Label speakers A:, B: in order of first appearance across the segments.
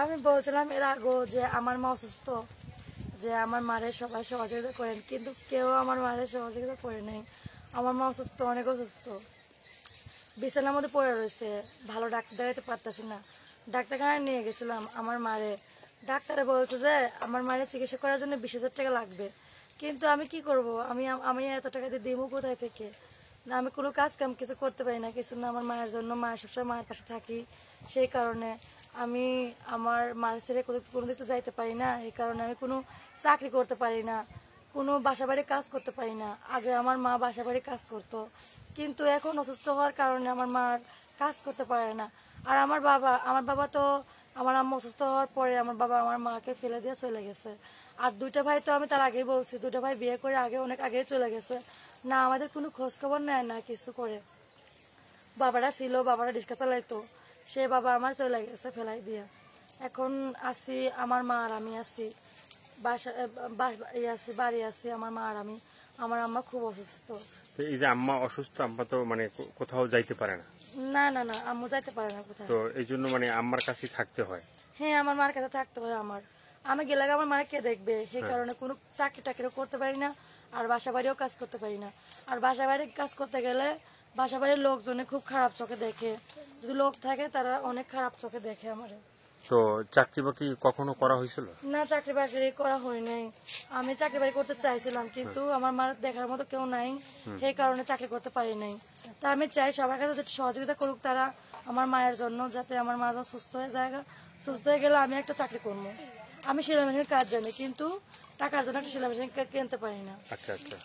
A: আমি বলছিলাম এর আগে যে আমার মা অসুস্থ, যে আমার মায়ের সবাই সহযোগিতা করেন, কিন্তু কেউ আমার মায়ের সহযোগিতা করে নেই। আমার মা অসুস্থ, অনেক অসুস্থ, বিছানার মধ্যে পড়ে রয়েছে, ভালো ডাক্তার দেখাতে পারতেছি না। ডাক্তারখানায় নিয়ে গেছিলাম আমার মারে, ডাক্তারে বলছে যে আমার মায়ের চিকিৎসা করার জন্য 20,000 টাকা লাগবে। কিন্তু আমি কি করব, আমি আমি এত টাকা দিয়ে দিব কোথায় থেকে? না, আমি কোনো কাজ কাম কিছু করতে পারি না, কিছু না। আমার মায়ের জন্য, মায়ের সবসময় মায়ের পাশে থাকি, সেই কারণে আমি আমার মায়ের ছেড়ে কোনো দিকে যাইতে পারি না। এই কারণে আমি কোনো চাকরি করতে পারি না, কোনো বাসা বাড়ি কাজ করতে পারি না। আগে আমার মা বাসা বাড়ি কাজ করতো, কিন্তু এখন অসুস্থ হওয়ার কারণে আমার মার কাজ করতে পারে না। আর আমার বাবা তো আমার আম্মু অসুস্থ হওয়ার পরে আমার বাবা আমার মাকে ফেলে দিয়ে চলে গেছে। আর দুইটা ভাই তো আমি তার আগেই বলছি, দুইটা ভাই বিয়ে করে অনেক আগেই চলে গেছে। না আমাদের কোনো খোঁজ খবর নেয় না কিছু করে। বাবারা ছিল, বাবারা রিক্সা চালাইতো, সে বাবা আমার চলে গেছে ফেলাই দিয়ে। এখন আছি আমার মা আর আমি আছি, বাড়ি আছি আমার মা আর আমি। আমার আম্মা খুব অসুস্থ।
B: এই যে আম্মা অসুস্থ, আম্মা তো মানে কোথাও যাইতে পারে না।
A: না না না, আম্মু যাইতে পারে না কোথাও।
B: তো এই জন্য মানে আম্মার কাছেই থাকতে হয়।
A: হ্যাঁ, আমার মার কাছে থাকতে হয়। আমি গেলে আমার মার কে দেখবে, সেই কারণে কোনো চাকরি টাকরিও করতে পারি না, আর বাসা বাড়িও কাজ করতে পারি না। আর বাসা বাড়ি কাজ করতে গেলে বাসা বাড়ির লোকজনে খুব খারাপ চোখে দেখে, যদি লোক থাকে তারা অনেক খারাপ চোখে দেখে আমার।
B: তো চাকরি বাকরি কখনো করা হয়েছিল?
A: না, চাকরি বাকরি করা হয় নাই। আমি চাকরি বাকরি করতে চাইছিলাম, কিন্তু আমার মার দেখার মতো কেউ নাই, সেই কারণে চাকরি করতে পারি নাই। তা আমি চাই সবার কাছে যাতে সহযোগিতা করুক তারা আমার মায়ের জন্য, যাতে আমার মা সুস্থ হয়ে যায়। সুস্থ হয়ে গেলে আমি একটা চাকরি করবো। আমি সেলাই মেশিনের কাজ জানি, কিন্তু টাকার জন্য একটা সেলাই মেশিন কিনতে পারি না।
B: আচ্ছা আচ্ছা।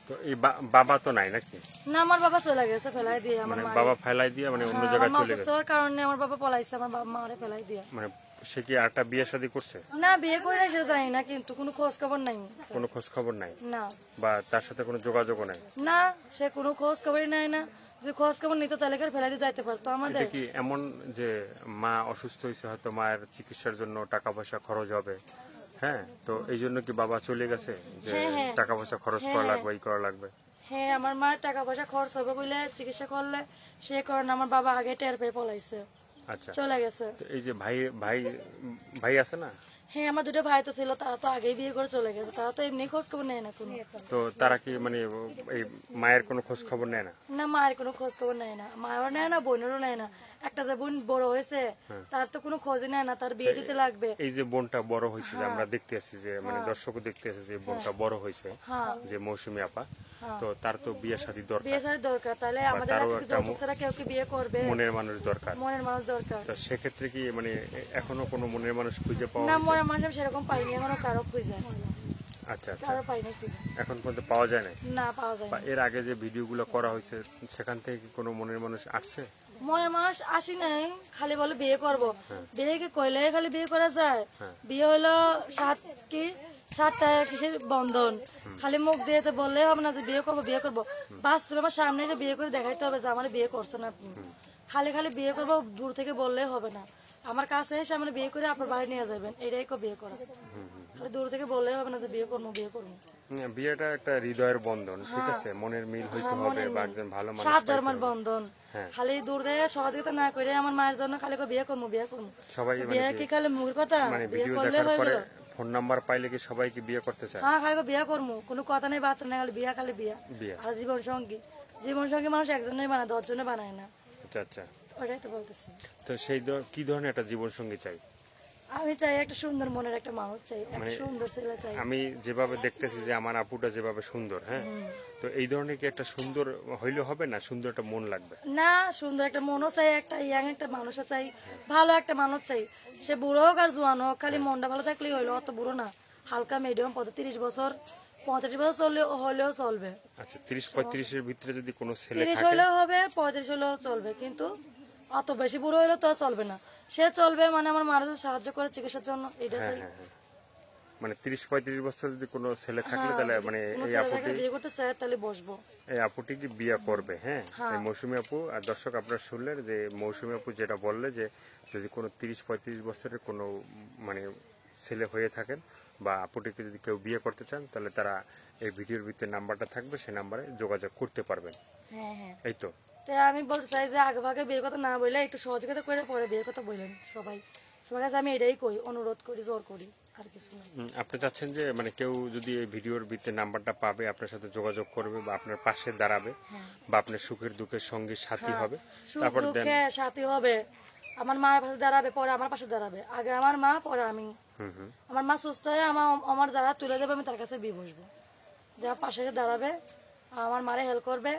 B: তো এই বাবা তো নাই নাকি?
A: না, আমার বাবা চলে গেছে ফেলাই দিয়ে। আমার
B: বাবা ফেলাই দিয়ে মানে অন্য জায়গায় চলে গেছে?
A: অসুস্থ হওয়ার কারণে আমার বাবা পলাইছে, আমার বাবা মারে ফেলাই দিয়ে।
B: মানে সে কি আরেকটা বিয়ে শাদী করছে?
A: না, বিয়ে করে নাই সেটা জানি না, কিন্তু কোনো খোঁজ খবর নাই।
B: কোনো খোঁজ খবর নাই?
A: না।
B: বা তার সাথে কোনো যোগাযোগ নাই?
A: না, সে কোনো খোঁজ খবরই নেয় না। যে খোঁজ খবর নিত তাহলে ফেলাই দিয়ে যাইতে পারতো আমাদের।
B: এটা কি এমন যে মা অসুস্থ হয়েছে, হয়তো মায়ের চিকিৎসার জন্য টাকা পয়সা খরচ হবে, হ্যাঁ, তো এই জন্য কি বাবা চলে গেছে যে টাকা পয়সা খরচ করা লাগবে, এই করা লাগবে?
A: হ্যাঁ, আমার মা টাকা পয়সা খরচ হবে বলে চিকিৎসা করলে, সে কারণে আমার বাবা আগে টের পেয়ে পলাইছে,
B: আচ্ছা
A: চলে গেছে।
B: এই যে ভাই ভাই ভাই আছে না?
A: হ্যাঁ, আমার দুটো ভাই তো ছিল, তারা তো আগেই বিয়ে করে চলে গেছে, তারা তো এমনি খোঁজ খবর নেয় না কোনো।
B: তো তারা কি মানে এই মায়ের কোনো খোঁজ খবর নেয় না?
A: না, মায়ের কোনো খোঁজ খবর নেয় না, মায়েরও নেয় না, বোনেরও নেয় না। একটা যে বোন বড় হয়েছে তার তো কোনো খোঁজই নেয় না, তার বিয়ে দিতে লাগবে।
B: এই যে বোনটা বড় হয়েছে, যে আমরা দেখতে আসছি, যে মানে দর্শকও দেখতে আসছে যে বোনটা বড় হয়েছে, যে মৌসুমী আপা, তো তার তো বিয়ে শাদী দরকার।
A: বিয়ে শাদী দরকার, তাহলে আমাদের যৌতুক ছাড়া কেউ কি বিয়ে করবে?
B: মনের মানুষ দরকার।
A: মনের মানুষ দরকার।
B: তো সেক্ষেত্রে কি মানে এখনো কোনো মনের মানুষ খুঁজে পাওয়া
A: না,
B: গেছে?
A: মনের মানুষ সেরকম পাইনি এখনো, কারো খুঁজে।
B: আচ্ছা আচ্ছা,
A: কারো পাইনি খুঁজে,
B: এখন পর্যন্ত পাওয়া যায় না?
A: না, পাওয়া যায় না।
B: এর আগে যে ভিডিওগুলো করা হয়েছে সেখান থেকে কি কোনো মনের মানুষ আসছে?
A: মনের মানুষ আসি নাই, খালি বলে বিয়ে করবো। বিয়ে কি কইলে খালি বিয়ে করা যায়? বিয়ে হলো সাতটা কিসের বন্ধন, খালি মুখ দিয়ে তো বললে হবে না যে বিয়ে করবো বিয়ে করবো। বাস্তবে আমার সামনে এসে বিয়ে করে দেখাইতে হবে যে আমার বিয়ে করছেন আপনি। খালি খালি বিয়ে করবো দূর থেকে বললে হবে না, আমার কাছে এসে আমার বিয়ে করে আপনার বাড়ি নিয়ে যাবেন, এটাই বিয়ে করা। খালি দূর থেকে বললে হবে না যে বিয়ে করবো বিয়ে করবো।
B: বিয়েটা একটা হৃদয়ের বন্ধন, ঠিক আছে, মনের মিল হইতে হবে, বা একজন ভালো মানুষ,
A: সাত জন্মের বন্ধন। খালি দূর থেকে সহযোগিতা না করে আমার মায়ের জন্য খালি বিয়ে করবো বিয়ে করবো।
B: সবাই
A: বিয়ে কি খালি মুখের কথা?
B: মানে
A: বিয়ে
B: ভিডিও
A: করলে
B: দেখার
A: হয়ে
B: পরে
A: গেল।
B: ফোন নাম্বার পাইলে কি সবাই কি বিয়ে করতে চায়?
A: হ্যাঁ, খালি বিয়ে করবো, কোনো কথা নেই বার্তা নেই, খালি বিয়ে, খালি বিয়ে। আর জীবন সঙ্গী মানুষ একজনের বানায়, 10 জনে বানায় না।
B: আচ্ছা আচ্ছা,
A: ওটাই তো বলতেছি।
B: তো সেই কি ধরনের একটা জীবন সঙ্গী চাই?
A: আমি চাই একটা সুন্দর মনের একটা মানুষ চাই, একটা সুন্দর ছেলে চাই।
B: আমি যেভাবে দেখতেছি যে আমার আপুটা যেভাবে সুন্দর, হ্যাঁ, তো এই ধরনের কি একটা সুন্দর হইলে হবে না? সুন্দর একটা মন লাগবে
A: না, সুন্দর একটা মনও চাই, একটা ইয়াং একটা মানুষও চাই, ভালো একটা মানুষ চাই। সে বুড়ো হোক আর জোয়ান হোক, খালি মনটা ভালো থাকলেই হইলো। অত বুড়ো না, হালকা মিডিয়াম, 30 বছর 35 বছর হলেও চলবে।
B: আচ্ছা, 30-35 এর ভিতরে যদি কোনো ছেলে
A: 30
B: থাকে,
A: হলেও হবে, 35 হলেও চলবে, কিন্তু অত বেশি বুড়ো হইলে তো চলবে না। সে চলবে মানে আমার মারা সাহায্য করে চিকিৎসার জন্য, এটা চাই।
B: মানে 30-35 বছর যদি কোনো ছেলে থাকলে তাহলে মানে এই আপুটি
A: বিয়ে করতে চায় তাহলে বসবো।
B: এই আপুটি কি বিয়ে করবে? হ্যাঁ, এই মৌসুমী আপু। আর দর্শক আপনারা শুনলেন যে মৌসুমী আপু যেটা বললে, যে যদি কোনো 30-35 বছরের কোনো মানে ছেলে হয়ে থাকেন বা আপুটিকে যদি কেউ বিয়ে করতে চান, তাহলে তারা এই ভিডিওর ভিতরে নাম্বারটা থাকবে, সেই নাম্বারে যোগাযোগ করতে পারবেন।
A: হ্যাঁ হ্যাঁ,
B: এই তো।
A: আমি বলতে চাই যে আগে ভাগে বিয়ের কথা না বললে একটু সহযোগিতা করে পরে বিয়ের কথা বললেন সবাই, সবার কাছে আমি এটাই করি, অনুরোধ করি, জোর করি, আর কিছু না।
B: আপনি চাচ্ছেন যে মানে কেউ যদি এই ভিডিওর ভিতরে নাম্বারটা পাবে আপনার সাথে যোগাযোগ করবে বা আপনার পাশে দাঁড়াবে বা আপনার সুখের দুঃখের সঙ্গী সাথী হবে,
A: সুখ
B: তারপর দেন
A: দুঃখে সাথী হবে, আমার মায়ের পাশে দাঁড়াবে, পরে আমার পাশে দাঁড়াবে, আগে আমার মা পরে আমি। আমার মা সুস্থ হয়ে আমার যারা তুলে দেবে আমি তার কাছে বিয়ে বসবো, যা পাশে দাঁড়াবে আমার মারে হেল্প করবে,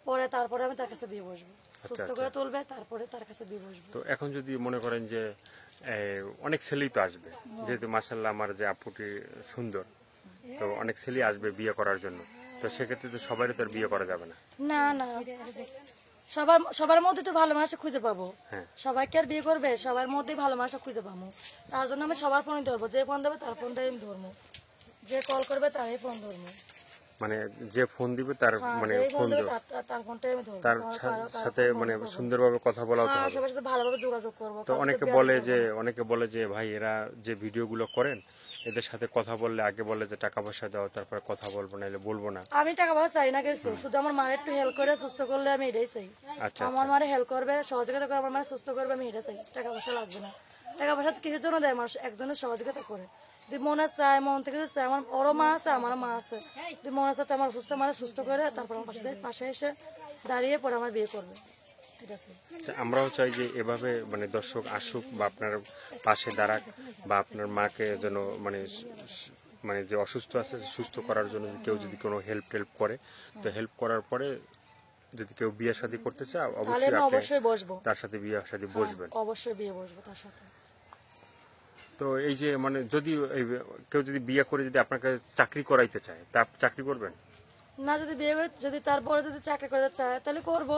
A: পরে তারপরে আমি তার কাছে বিয়ে বসবো, সুস্থ করে তুলবে, তারপরে তার কাছে বিয়ে বসবো।
B: তো এখন যদি মনে করেন যে অনেক ছেলেই তো আসবে, যেহেতু মাশাআল্লাহ আমার যে আপুটি সুন্দর, তো অনেক ছেলেই আসবে বিয়ে করার জন্য, তো সেক্ষেত্রে তো সবারই তো আর বিয়ে করা যাবে না।
A: না না, সবার মধ্যে তো ভালো মানুষ খুঁজে পাবো,
B: হ্যাঁ।
A: সবাইকে আর বিয়ে করবে, সবার মধ্যেই ভালো মানুষ খুঁজে পাবো, তার জন্য আমি সবার ফোনই ধরবো, যে ফোন দেবে তার ফোনটাই আমি ধরবো, যে কল করবে তারই ফোন ধরবো,
B: মানে যে ফোন দিবে তার মানে
A: যেই ফোন
B: ফোন
A: দেবে তার ফোনটাই আমি ধরবো,
B: তার
A: কারো
B: সাথে মানে সুন্দরভাবে কথা বলাও তো হবে।
A: সবার সাথে ভালোভাবে যোগাযোগ করবো।
B: তো অনেকে বলে যে ভাই এরা যে ভিডিওগুলো করেন এদের সাথে কথা বললে আগে বলে যে টাকা পয়সা দাও, তারপরে কথা বলবো না, এলে বলবো না।
A: আমি টাকা পয়সা চাই না কিছু, শুধু আমার মায়ের একটু হেল্প করে সুস্থ করলে আমি এটাই চাই।
B: আচ্ছা,
A: আমার মারে হেল্প করবে, সহযোগিতা করে আমার মারে সুস্থ করবে, আমি এটা চাই। টাকা পয়সা লাগবে না, টাকা পয়সা কিসের জন্য দেয়, মানুষ একজনের সহযোগিতা করে। যদি মনে চায়, মন থেকে চায়, আমার ওরও মা আছে, আমারও মা আছে, যদি মনে চায় আমার সুস্থ মারে সুস্থ করে তারপর আমার পাশে এসে দাঁড়িয়ে পরে আমার বিয়ে করবে, ঠিক আছে।
B: আমরাও চাই যে এভাবে মানে দর্শক আসুক বা আপনার পাশে দাঁড়াক বা আপনার মাকে যেন মানে মানে যে অসুস্থ আছে সুস্থ করার জন্য কেউ যদি কোনো হেল্প করে, তো হেল্প করার পরে যদি কেউ বিয়ে শাদী করতে চায়
A: তাহলে আমি
B: অবশ্যই
A: অবশ্যই বসবো,
B: তার সাথে বিয়ে শাদী বসবেন।
A: অবশ্যই বিয়ে বসবো তার সাথে।
B: তো এই যে মানে যদি কেউ যদি বিয়ে করে যদি আপনাকে চাকরি করাইতে চায় তা চাকরি করবেন
A: না? যদি বিয়ে করে, যদি তারপরে যদি চাকরি করতে চায় তাহলে করবো,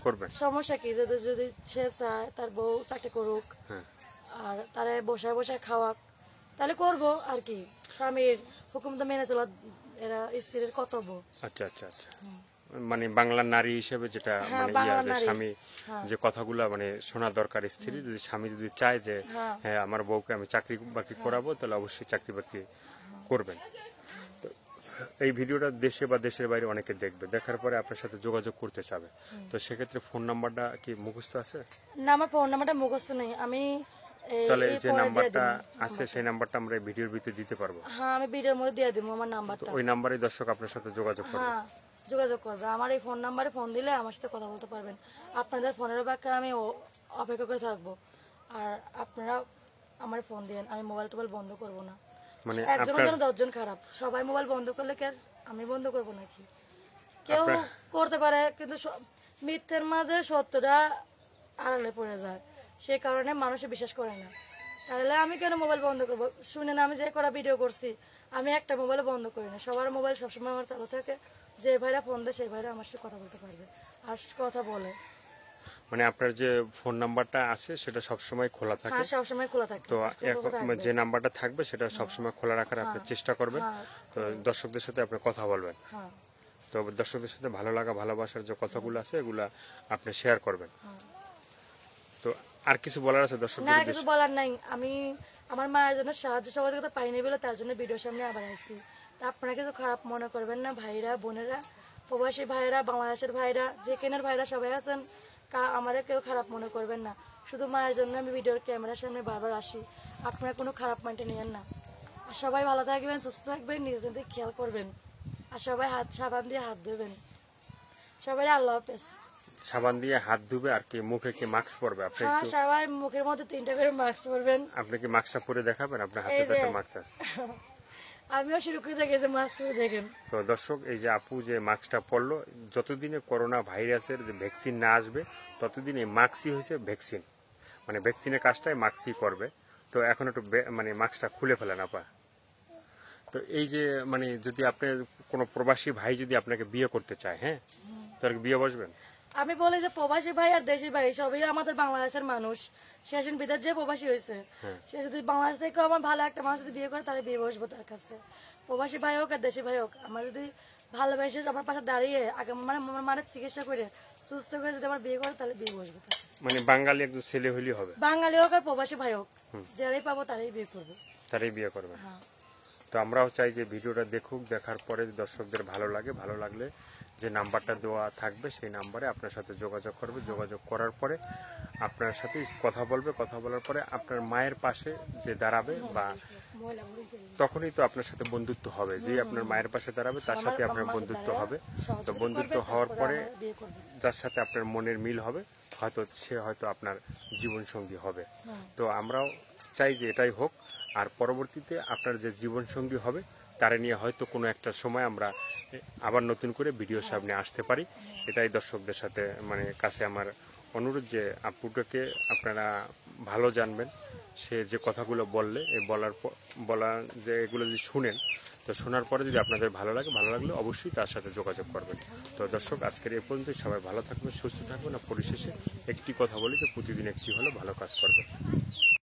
B: করবেন?
A: সমস্যা কি? যদি যদি সে চায় তার বউ চাকরি করুক
B: হ্যাঁ।
A: আর তারে বসায় বসায় খাওয়াক, তাহলে করবো আর কি। স্বামীর হুকুম তো মেনে চলা এরা স্ত্রীর কর্তব্য।
B: আচ্ছা আচ্ছা আচ্ছা, মানে বাংলার নারী হিসেবে যেটা মানে
A: বাংলার
B: যে
A: নারী।
B: স্বামী যে কথাগুলা মানে শোনা দরকার, স্ত্রী যদি স্বামী যদি চায় যে হ্যাঁ আমার বউকে আমি চাকরি বাকরি করাবো, তাহলে অবশ্যই চাকরি বাকরি করবেন। তো এই ভিডিওটা দেশে বা দেশের বাইরে অনেকে দেখবে, দেখার পরে আপনার সাথে যোগাযোগ করতে চাবে, তো সেক্ষেত্রে ফোন নাম্বারটা কি মুখস্থ আছে?
A: না, আমার ফোন নাম্বারটা মুখস্থ নেই, আমি
B: তাহলে যে নাম্বারটা আছে সেই নাম্বারটা আমরা ভিডিওর ভিতরে দিতে পারবো।
A: হ্যাঁ, আমি ভিডিওর মধ্যে দিয়ে দিব আমার নাম্বারটা।
B: ওই নাম্বারে দর্শক আপনার সাথে যোগাযোগ করবে।
A: হ্যাঁ, যোগাযোগ করবে, আমার এই ফোন নাম্বারে ফোন দিলে আমার সাথে কথা বলতে পারবেন। আপনাদের ফোনের অপেক্ষা আমি অপেক্ষা করে থাকবো, আর আপনারা আমার ফোন দিন, আমি মোবাইল টোবাইল বন্ধ করবো না।
B: মানে
A: একজনের জন্য 10 জন খারাপ, সবাই মোবাইল বন্ধ করলে কি আর আমি বন্ধ করবো নাকি? কেউ করতে পারে, কিন্তু মিথ্যের মাঝে সত্যটা আড়ালে পড়ে যায়, সেই কারণে মানুষে বিশ্বাস করে না। তাহলে আমি কেন মোবাইল বন্ধ করবো? শুনেন, আমি যে করা ভিডিও করছি আমি একটা মোবাইল বন্ধ করি না, সবার মোবাইল সবসময় আমার চালু থাকে। যে ভাইরা ফোন দেয় সেই ভাইরা আমার সাথে কথা বলতে পারবে আর কথা বলে।
B: মানে আপনার যে ফোন নাম্বারটা আছে সেটা সবসময় খোলা থাকে?
A: হ্যাঁ, সবসময় খোলা থাকে।
B: তো যে নাম্বারটা থাকবে সেটা সবসময় খোলা রাখার আপনি চেষ্টা করবেন, তো দর্শকদের সাথে আপনি কথা বলবেন।
A: হ্যাঁ,
B: তো দর্শকদের সাথে ভালো লাগা ভালোবাসার যে কথাগুলো আছে এগুলা আপনি শেয়ার করবেন। তো আর কিছু বলার আছে
A: না,
B: দর্শকদের?
A: কিছু বলার নাই। আমি আমার মায়ের জন্য সাহায্য সহযোগিতা পাইনি বলে তার জন্য ভিডিওর সামনে আবার আসছি। তা আপনারা কিছু খারাপ মনে করবেন না, ভাইরা বোনেরা, প্রবাসী ভাইরা, বাংলাদেশের ভাইরা, যেখানের ভাইরা সবাই আছেন, আমারে কেউ খারাপ মনে করবেন না। শুধু মায়ের জন্য আমি ভিডিওর ক্যামেরার সামনে বারবার আসি, আপনারা কোনো খারাপ মাইন্ডে নিয়েন না। আর সবাই ভালো থাকবেন, সুস্থ থাকবেন, নিজেদের খেয়াল করবেন, আর সবাই সাবান দিয়ে হাত ধুবেন। সবাই আল্লাহ হাফেজ।
B: সাবান দিয়ে হাত ধুবে আর কি মুখে কি মাস্ক পরবে? আপনি
A: হ্যাঁ, সবাই মুখের মধ্যে 3টা করে মাস্ক পরবেন।
B: আপনি কি মাস্কটা পরে দেখাবেন? আপনার হাতে তো একটা মাস্ক আছে।
A: আমিও শুরু করে দেখেছি মাস্ক পরে দেখেন।
B: তো দর্শক, এই যে আপু যে মাস্কটা পরলো, যতদিনে করোনা ভাইরাসের যে ভ্যাকসিন না আসবে ততদিন এই মাস্কই হয়েছে ভ্যাকসিন, মানে ভ্যাকসিনের কাজটাই মাস্কই করবে। তো এখন একটু মানে মাস্কটা খুলে ফেলেন আপা। তো এই যে মানে যদি আপনি কোনো প্রবাসী ভাই যদি আপনাকে বিয়ে করতে চায়, হ্যাঁ, তাহলে বিয়ে বসবেন?
A: আমি বলি যে প্রবাসী ভাই আর দেশি ভাই সবই আমাদের বাংলাদেশের মানুষ। শেষিন বিদার যে প্রবাসী হয়েছে, সে যদি বাংলাদেশ থেকে আমার ভালো একটা মানুষ যদি বিয়ে করে তাহলে বিয়ে বসবো তার কাছে। প্রবাসী ভাই হোক আর দেশি ভাই হোক, আমার যদি ভালোবেসে আমার পাশে দাঁড়িয়ে আগে মানে আমার মায়ের চিকিৎসা করে সুস্থ করে যদি আমার বিয়ে করে তাহলে বিয়ে বসবো তার কাছে।
B: মানে বাঙালি একজন ছেলে হইলেই হবে?
A: বাঙালি হোক আর প্রবাসী ভাই হোক, যারাই পাবো তারাই বিয়ে করবো।
B: তারাই বিয়ে করবে।
A: হ্যাঁ।
B: তো আমরাও চাই যে ভিডিওটা দেখুক, দেখার পরে দর্শকদের ভালো লাগে, ভালো লাগলে যে নাম্বারটা দেওয়া থাকবে সেই নাম্বারে আপনার সাথে যোগাযোগ করবে। যোগাযোগ করার পরে আপনার সাথে কথা বলবে। কথা বলার পরে আপনার মায়ের পাশে যে দাঁড়াবে বা তখনই তো আপনার সাথে বন্ধুত্ব হবে। যে আপনার মায়ের পাশে দাঁড়াবে তার সাথে আপনার বন্ধুত্ব হবে। তো বন্ধুত্ব হওয়ার পরে যার সাথে আপনার মনের মিল হবে হয়তো সে হয়তো আপনার জীবনসঙ্গী হবে। তো আমরাও চাই যে এটাই হোক। আর পরবর্তীতে আপনার যে জীবনসঙ্গী হবে তারা নিয়ে হয়তো কোনো একটা সময় আমরা আবার নতুন করে ভিডিওর সামনে আসতে পারি। এটাই দর্শকদের সাথে মানে কাছে আমার অনুরোধ যে আপুটাকে আপনারা ভালো জানবেন। সে যে কথাগুলো বললে এই বলা যে এগুলো যদি শুনেন, তো শোনার পরে যদি আপনাদের ভালো লাগলে অবশ্যই তার সাথে যোগাযোগ করবেন। তো দর্শক আজকের এই পর্যন্তই। সবাই ভালো থাকবেন, সুস্থ থাকবেন। আর পরিশেষে একটি কথা বলি যে প্রতিদিন একটি হলে ভালো কাজ করবেন।